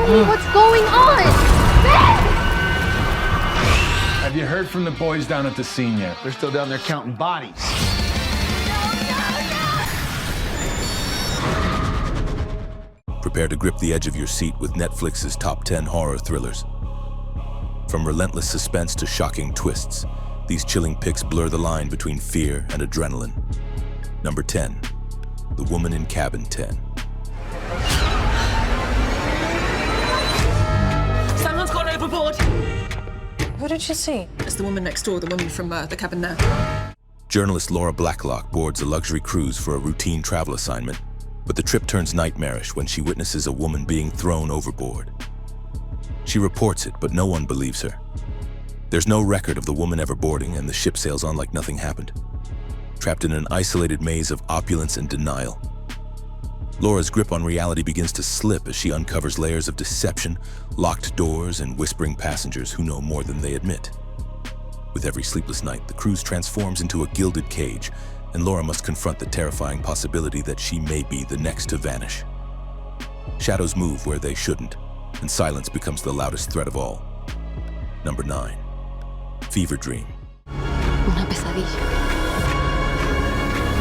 Tell me what's going on! Have you heard from the boys down at the scene yet? They're still down there counting bodies. Prepare to grip the edge of your seat with Netflix's top 10 horror thrillers. From relentless suspense to shocking twists, these chilling picks blur the line between fear and adrenaline. Number 10, The Woman in Cabin 10. Someone's gone overboard! Who did you see? It's the woman next door, the woman from the cabin there. Journalist Laura Blacklock boards a luxury cruise for a routine travel assignment, but the trip turns nightmarish when she witnesses a woman being thrown overboard. She reports it, but no one believes her. There's no record of the woman ever boarding, and the ship sails on like nothing happened. Trapped in an isolated maze of opulence and denial, Laura's grip on reality begins to slip as she uncovers layers of deception, locked doors, and whispering passengers who know more than they admit. With every sleepless night, the cruise transforms into a gilded cage, and Laura must confront the terrifying possibility that she may be the next to vanish. Shadows move where they shouldn't, and silence becomes the loudest threat of all. Number 9, Fever Dream. Una pesadilla.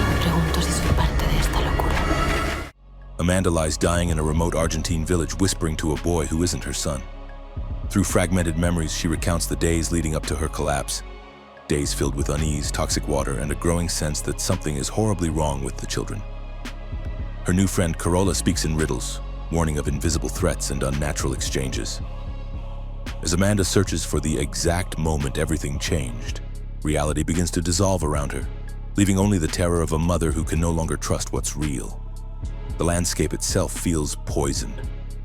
Me pregunto si soy parte de esta locura. Amanda lies dying in a remote Argentine village, whispering to a boy who isn't her son. Through fragmented memories, she recounts the days leading up to her collapse. Days filled with unease, toxic water, and a growing sense that something is horribly wrong with the children. Her new friend Carola speaks in riddles, warning of invisible threats and unnatural exchanges. As Amanda searches for the exact moment everything changed, reality begins to dissolve around her, leaving only the terror of a mother who can no longer trust what's real. The landscape itself feels poisoned,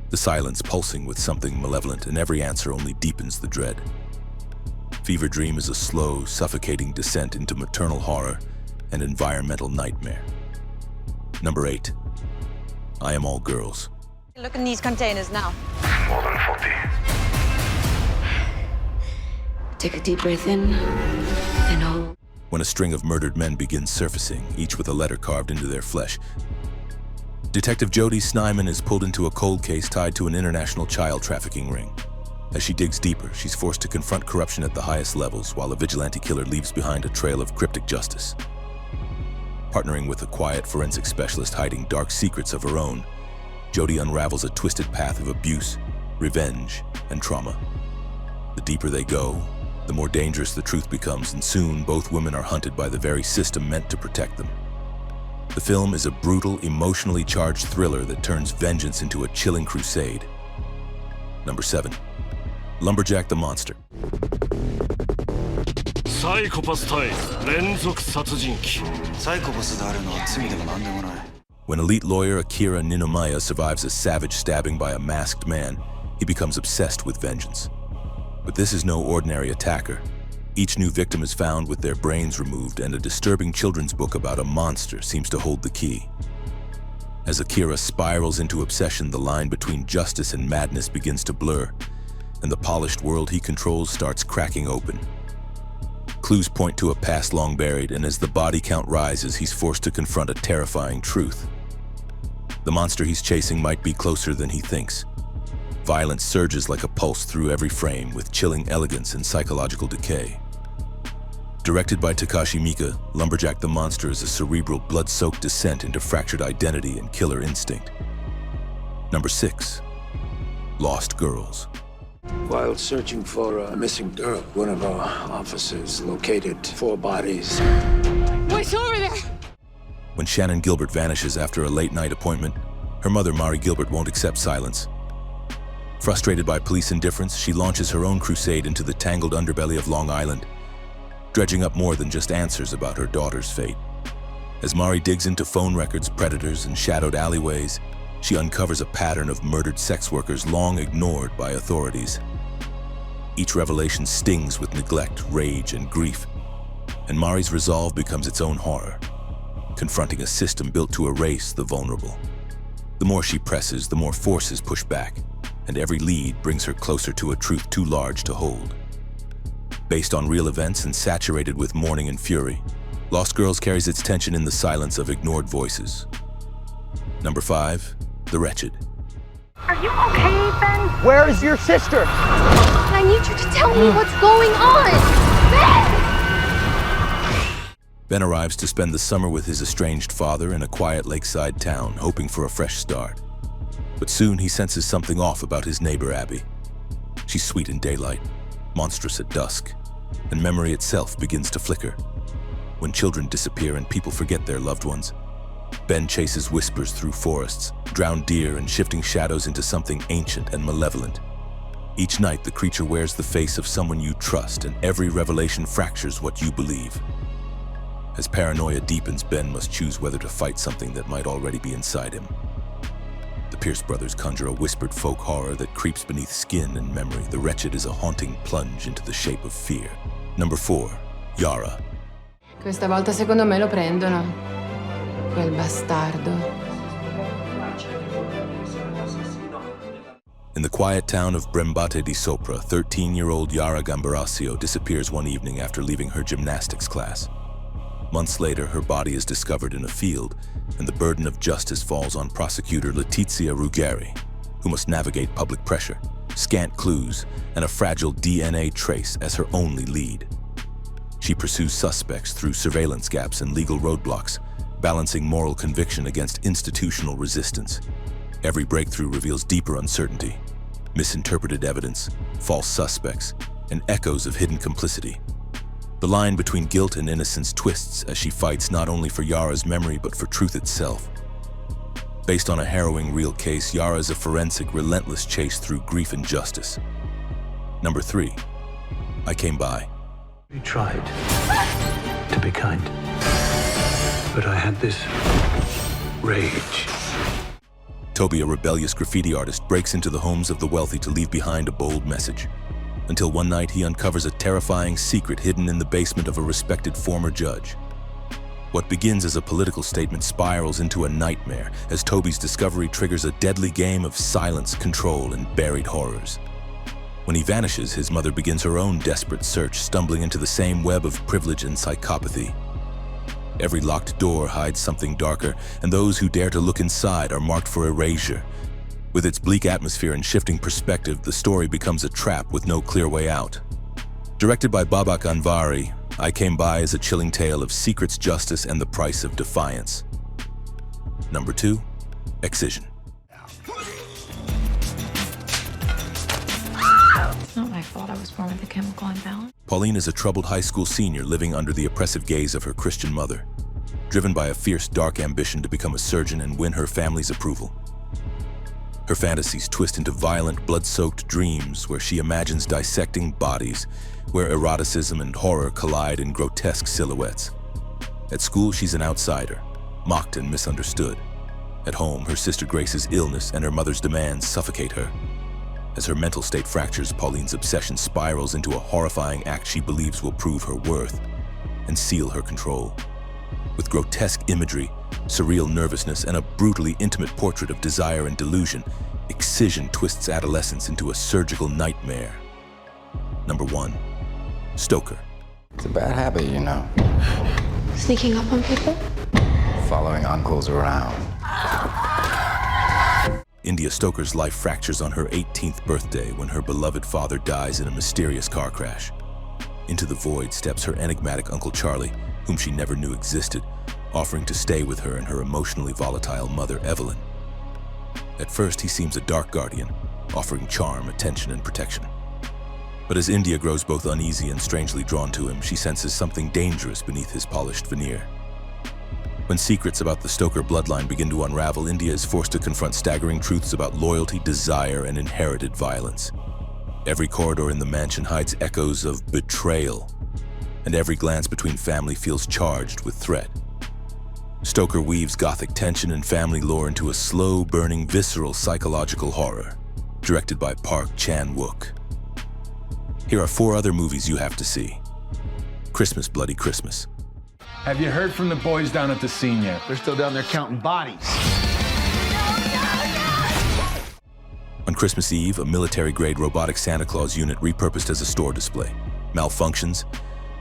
the silence pulsing with something malevolent, and every answer only deepens the dread. Fever Dream is a slow, suffocating descent into maternal horror and environmental nightmare. Number 8, I Am All Girls. Look in these containers now. More than 40. Take a deep breath in, then hold. When a string of murdered men begins surfacing, each with a letter carved into their flesh, Detective Jody Snyman is pulled into a cold case tied to an international child trafficking ring. As she digs deeper, she's forced to confront corruption at the highest levels, while a vigilante killer leaves behind a trail of cryptic justice. Partnering with a quiet forensic specialist hiding dark secrets of her own, Jody unravels a twisted path of abuse, revenge, and trauma. The deeper they go, the more dangerous the truth becomes, and soon both women are hunted by the very system meant to protect them. The film is a brutal, emotionally charged thriller that turns vengeance into a chilling crusade. Number 7, Lumberjack the Monster. When elite lawyer Akira Ninomiya survives a savage stabbing by a masked man, he becomes obsessed with vengeance. But this is no ordinary attacker. Each new victim is found with their brains removed, and a disturbing children's book about a monster seems to hold the key. As Akira spirals into obsession, the line between justice and madness begins to blur, and the polished world he controls starts cracking open. Clues point to a past long buried, and as the body count rises, he's forced to confront a terrifying truth. The monster he's chasing might be closer than he thinks. Violence surges like a pulse through every frame, with chilling elegance and psychological decay. Directed by Takashi Miike, Lumberjack the Monster is a cerebral, blood-soaked descent into fractured identity and killer instinct. Number 6, Lost Girls. While searching for a missing girl, one of our officers located 4 bodies. What's over there? When Shannon Gilbert vanishes after a late-night appointment, her mother, Mari Gilbert, won't accept silence. Frustrated by police indifference, she launches her own crusade into the tangled underbelly of Long Island, dredging up more than just answers about her daughter's fate. As Mari digs into phone records, predators, and shadowed alleyways, she uncovers a pattern of murdered sex workers long ignored by authorities. Each revelation stings with neglect, rage, and grief, and Mari's resolve becomes its own horror, confronting a system built to erase the vulnerable. The more she presses, the more forces push back, and every lead brings her closer to a truth too large to hold. Based on real events and saturated with mourning and fury, Lost Girls carries its tension in the silence of ignored voices. Number 5, The Wretched. Are you okay, Ben? Where is your sister? I need you to tell me what's going on. Ben! Ben arrives to spend the summer with his estranged father in a quiet lakeside town, hoping for a fresh start. But soon he senses something off about his neighbor Abby. She's sweet in daylight, monstrous at dusk, and memory itself begins to flicker. When children disappear and people forget their loved ones, Ben chases whispers through forests, drowned deer, and shifting shadows into something ancient and malevolent. Each night, the creature wears the face of someone you trust, and every revelation fractures what you believe. As paranoia deepens, Ben must choose whether to fight something that might already be inside him. The Pierce brothers conjure a whispered folk horror that creeps beneath skin and memory. The Wretched is a haunting plunge into the shape of fear. Number 4, Yara. Questa volta secondo me lo prendono. Quel bastardo. In the quiet town of Brembate di Sopra, 13-year-old Yara Gambarasio disappears one evening after leaving her gymnastics class. Months later, her body is discovered in a field, and the burden of justice falls on prosecutor Letizia Ruggeri, who must navigate public pressure, scant clues, and a fragile DNA trace as her only lead. She pursues suspects through surveillance gaps and legal roadblocks, balancing moral conviction against institutional resistance. Every breakthrough reveals deeper uncertainty, misinterpreted evidence, false suspects, and echoes of hidden complicity. The line between guilt and innocence twists as she fights not only for Yara's memory but for truth itself. Based on a harrowing real case, Yara is a forensic, relentless chase through grief and justice. Number 3, I Came By. We tried to be kind, but I had this rage. Toby, a rebellious graffiti artist, breaks into the homes of the wealthy to leave behind a bold message. Until one night he uncovers a terrifying secret hidden in the basement of a respected former judge. What begins as a political statement spirals into a nightmare as Toby's discovery triggers a deadly game of silence, control, and buried horrors. When he vanishes, his mother begins her own desperate search, stumbling into the same web of privilege and psychopathy. Every locked door hides something darker, and those who dare to look inside are marked for erasure. With its bleak atmosphere and shifting perspective, the story becomes a trap with no clear way out. Directed by Babak Anvari, I Came By is a chilling tale of secrets, justice, and the price of defiance. Number 2, Excision. It's not my fault I was born with a chemical imbalance. Pauline is a troubled high school senior living under the oppressive gaze of her Christian mother, driven by a fierce, dark ambition to become a surgeon and win her family's approval. Her fantasies twist into violent, blood-soaked dreams where she imagines dissecting bodies, where eroticism and horror collide in grotesque silhouettes. At school, she's an outsider, mocked and misunderstood. At home, her sister Grace's illness and her mother's demands suffocate her. As her mental state fractures, Pauline's obsession spirals into a horrifying act she believes will prove her worth and seal her control. With grotesque imagery, surreal nervousness, and a brutally intimate portrait of desire and delusion, Excision twists adolescence into a surgical nightmare. Number 1, Stoker. It's a bad habit, you know. Sneaking up on people? Following uncles around. India Stoker's life fractures on her 18th birthday when her beloved father dies in a mysterious car crash. Into the void steps her enigmatic Uncle Charlie, whom she never knew existed, offering to stay with her and her emotionally volatile mother, Evelyn. At first, he seems a dark guardian, offering charm, attention, and protection. But as India grows both uneasy and strangely drawn to him, she senses something dangerous beneath his polished veneer. When secrets about the Stoker bloodline begin to unravel, India is forced to confront staggering truths about loyalty, desire, and inherited violence. Every corridor in the mansion hides echoes of betrayal, and every glance between family feels charged with threat. Stoker weaves gothic tension and family lore into a slow-burning, visceral psychological horror, directed by Park Chan-wook. Here are 4 other movies you have to see. Christmas, Bloody Christmas. Have you heard from the boys down at the scene yet? They're still down there counting bodies. On Christmas Eve, a military-grade robotic Santa Claus unit repurposed as a store display malfunctions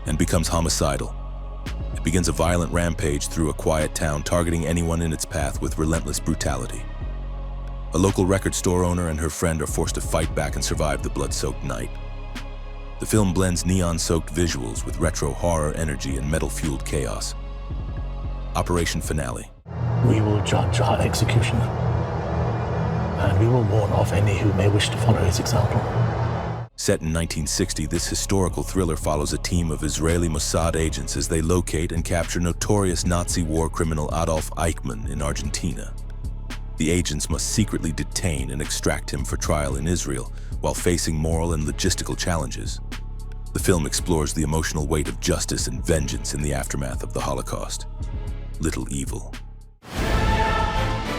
and becomes homicidal. It begins a violent rampage through a quiet town, targeting anyone in its path with relentless brutality. A local record store owner and her friend are forced to fight back and survive the blood-soaked night. The film blends neon-soaked visuals with retro horror energy and metal-fueled chaos. Operation Finale. We will judge our executioner, and we will warn off any who may wish to follow his example. Set in 1960, this historical thriller follows a team of Israeli Mossad agents as they locate and capture notorious Nazi war criminal Adolf Eichmann in Argentina. The agents must secretly detain and extract him for trial in Israel while facing moral and logistical challenges. The film explores the emotional weight of justice and vengeance in the aftermath of the Holocaust. Little Evil.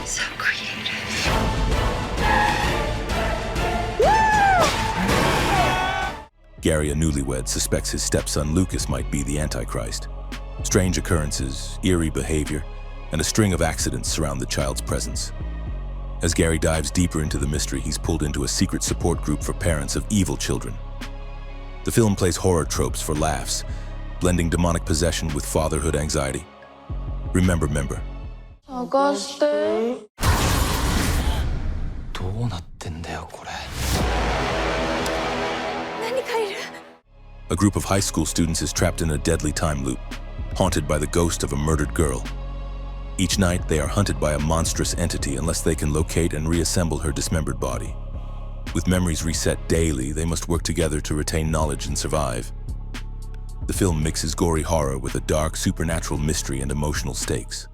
So creative. Gary, a newlywed, suspects his stepson Lucas might be the Antichrist. Strange occurrences, eerie behavior, and a string of accidents surround the child's presence. As Gary dives deeper into the mystery, he's pulled into a secret support group for parents of evil children. The film plays horror tropes for laughs, blending demonic possession with fatherhood anxiety. Remember. A group of high school students is trapped in a deadly time loop, haunted by the ghost of a murdered girl. Each night, they are hunted by a monstrous entity unless they can locate and reassemble her dismembered body. With memories reset daily, they must work together to retain knowledge and survive. The film mixes gory horror with a dark, supernatural mystery and emotional stakes.